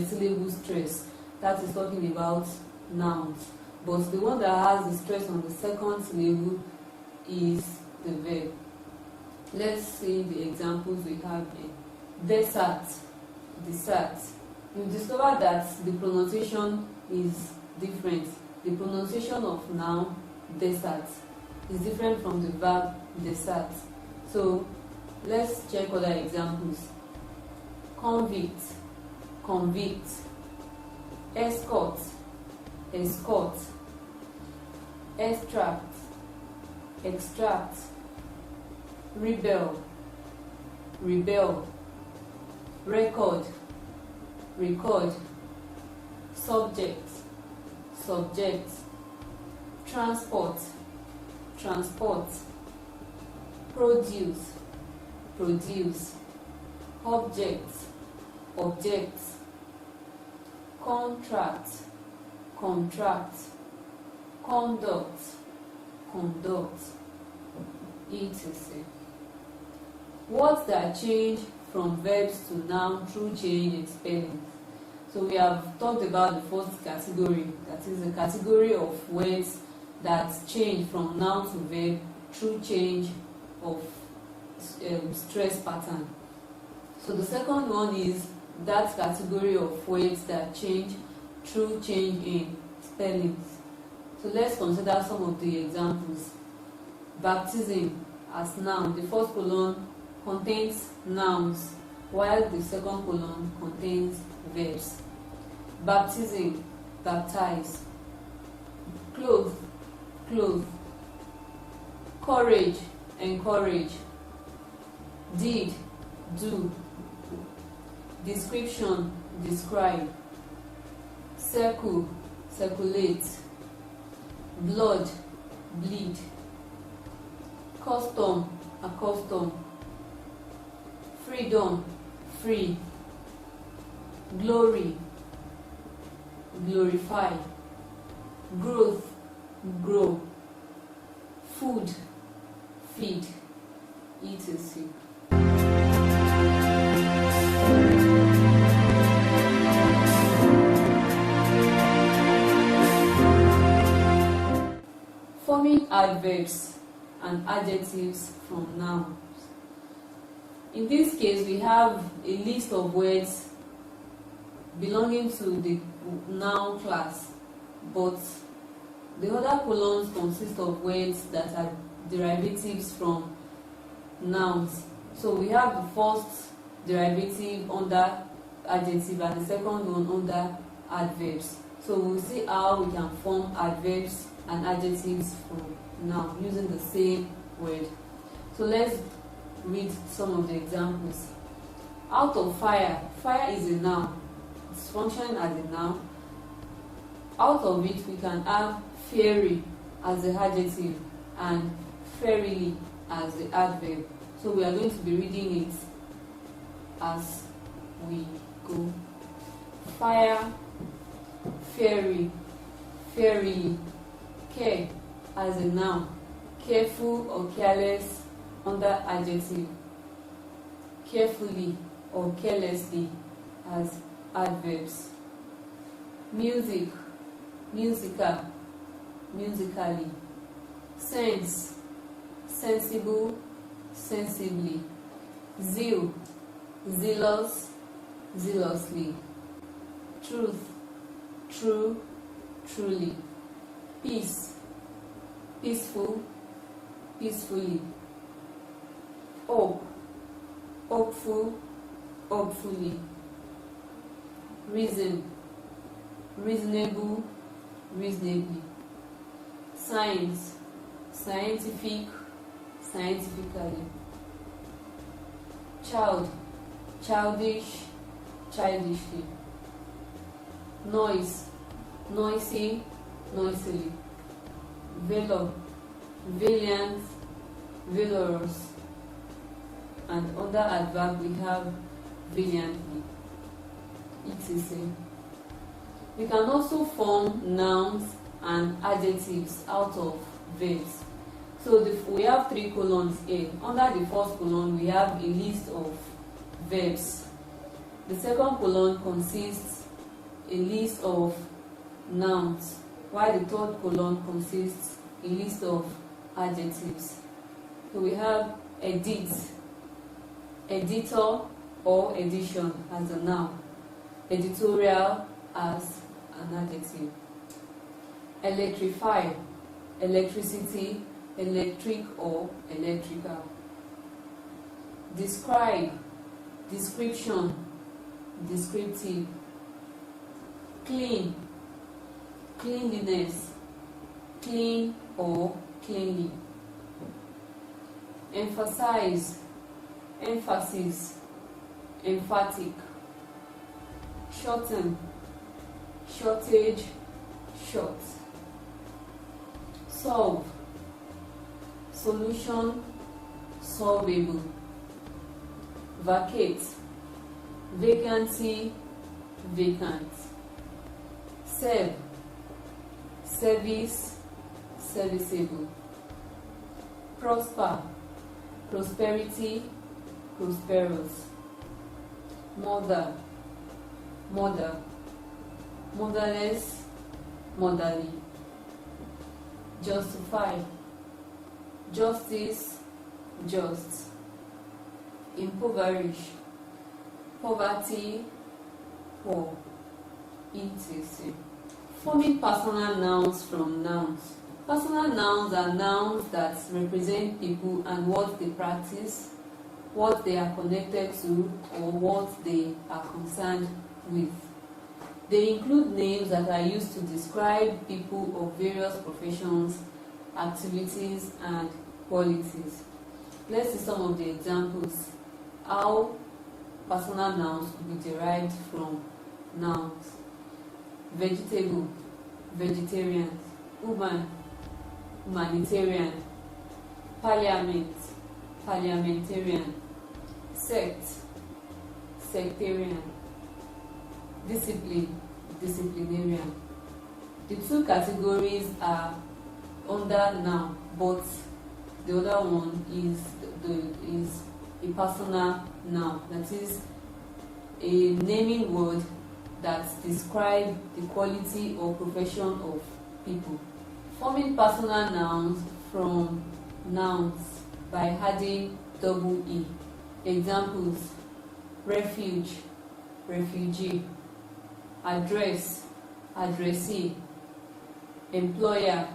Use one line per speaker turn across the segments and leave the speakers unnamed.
syllable stress, that is talking about nouns. But the one that has the stress on the second syllable is the verb. Let's see the examples we have here. Desert, desert. You discover that the pronunciation is different. The pronunciation of noun, desert, is different from the verb, desert. So let's check other examples. Convict, convict. Escort, escort. Extract, extract. Rebel, rebel. Record, record. Subject, subject. Transport, transport. Produce, produce. Object, object. Contract, contract. Conduct, conduct. etc. Words that change from verbs to noun through change in spelling. So we have talked about the first category, that is the category of words that change from noun to verb through change of stress pattern. So the second one is that category of words that change through change in spellings. So let's consider some of the examples. Baptism as noun. The first column contains nouns, while the second column contains verbs. Baptism, baptize. Clothe, clothe. Courage, encourage. Did, do. Description, describe. Circle, circulate. Blood, bleed. Custom, accustom. Freedom, free. Glory, glorify. Growth, grow. Food, feed, etc. Forming adverbs and adjectives from nouns. In this case, we have a list of words belonging to the noun class, but the other columns consist of words that are derivatives from nouns. So we have the first derivative under adjective and the second one under adverbs. So we'll see how we can form adverbs and adjectives from noun using the same word. So let's read some of the examples. Out of fire. Fire is a noun. It's functioning as a noun. Out of it, we can have fiery as the adjective and fairly as the adverb. So we are going to be reading it as we go. Fire, fiery, fairly. Care as a noun. Careful or careless under adjective. Carefully or carelessly as adverbs. Music, musical, musically. Sense, sensible, sensibly. Zeal, zealous, zealously. Truth, true, truly. Peace, peaceful, peacefully. Hope, hopeful, hopefully. Reason, reasonable, reasonably. Science, scientific, scientifically. Child, childish, childishly. Noise, noisy, noisily. Valor, valiant, valorous. And under adverb we have valiantly, etc. We can also form nouns and adjectives out of verbs. So we have three columns here. Under the first column we have a list of verbs. The second colon consists a list of nouns, while the third colon consists a list of adjectives. So we have edit, editor or edition as a noun, editorial as an adjective. Electrify, electricity, electric or electrical. Describe, description, descriptive. Clean, cleanliness, clean or cleanly. Emphasize, emphasis, emphatic. Shorten, shortage, short. Solve, solution, solvable. Vacate, vacancy, vacant. Serve, service, serviceable. Prosper, prosperity, prosperous. Mother, mother, motherless, motherly. Justify, justice, just. Impoverish, poverty, poor, etc. Forming personal nouns from nouns. Personal nouns are nouns that represent people and what they practice, what they are connected to, or what they are concerned with. They include names that are used to describe people of various professions, activities, and qualities. Let's see some of the examples. How personal nouns could be derived from nouns. Vegetable, vegetarian. Woman, humanitarian. Parliament, parliamentarian. Sect, sectarian. Discipline, disciplinarian. The two categories are under noun, but the other one is a personal noun, that is a naming word that describes the quality or profession of people. Forming personal nouns from nouns by adding double E. Examples: refuge, refugee. Address, addressee. Employer,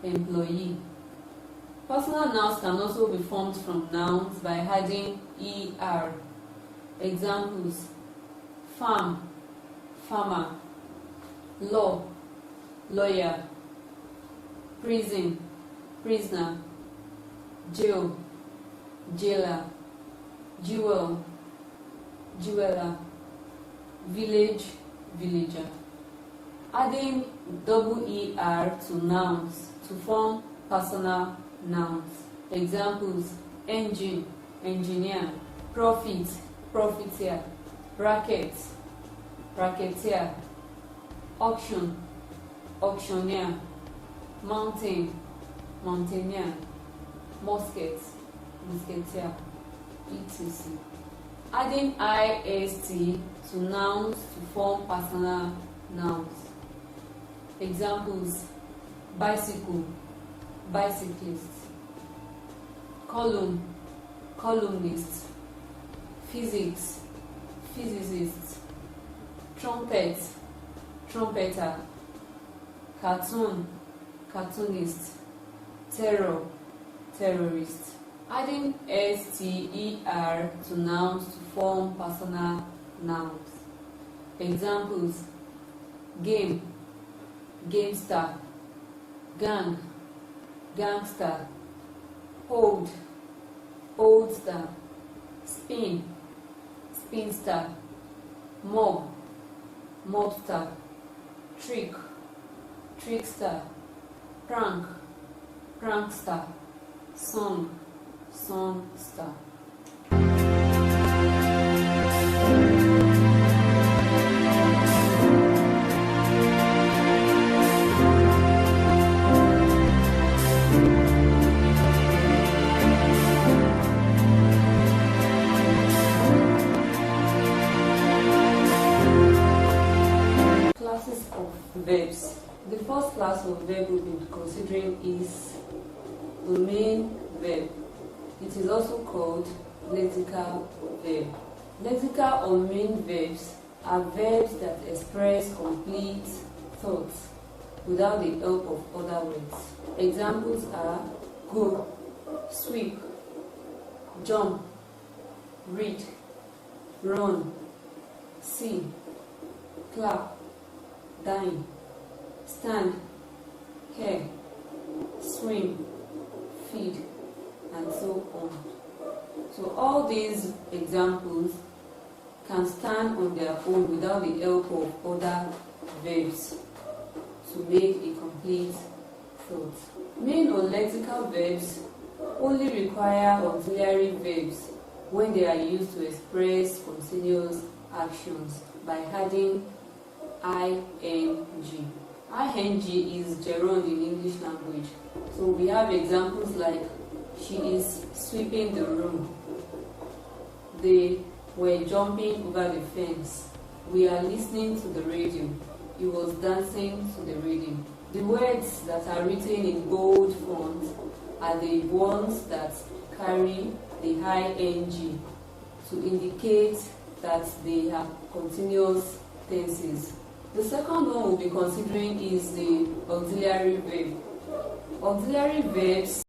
employee. Personal nouns can also be formed from nouns by adding ER. Examples: farm, farmer. Law, lawyer. Prison, prisoner. Jail, jailer. Jewel, jeweler. Village, villager. Adding double ER to nouns to form personal nouns. Examples: engine, engineer. Profit, profiteer. Bracket, bracketeer. Auction, auctioneer. Mountain, mountaineer. Musket, musketeer, etc. Adding IST to nouns to form personal nouns. Examples: bicycle, bicyclist. Column, columnist. Physics, physicist. Trumpet, trumpeter. Cartoon, cartoonist. Terror, terrorist. Adding STER to nouns to form personal nouns. Examples: game, gamester. Gang, gangster. Hold, oldster. Spin, spinster. Mob, mobster. Trick, trickster. Prank, prankster. Song, songster. verbs. The first class of verb we'll be considering is the main verb. It is also called lexical verb. Lexical or main verbs are verbs that express complete thoughts without the help of other words. Examples are go, sweep, jump, read, run, see, clap, dine, stand, hear, swim, feed, and so on. So all these examples can stand on their own without the help of other verbs to make a complete thought. Main or lexical verbs only require auxiliary verbs when they are used to express continuous actions by adding ing. Ing is gerund in English language. So we have examples like she is sweeping the room. They were jumping over the fence. We are listening to the radio. He was dancing to the rhythm. The words that are written in bold font are the ones that carry the ing to indicate that they are continuous tenses. The second one we'll be considering is the auxiliary verb. Auxiliary verbs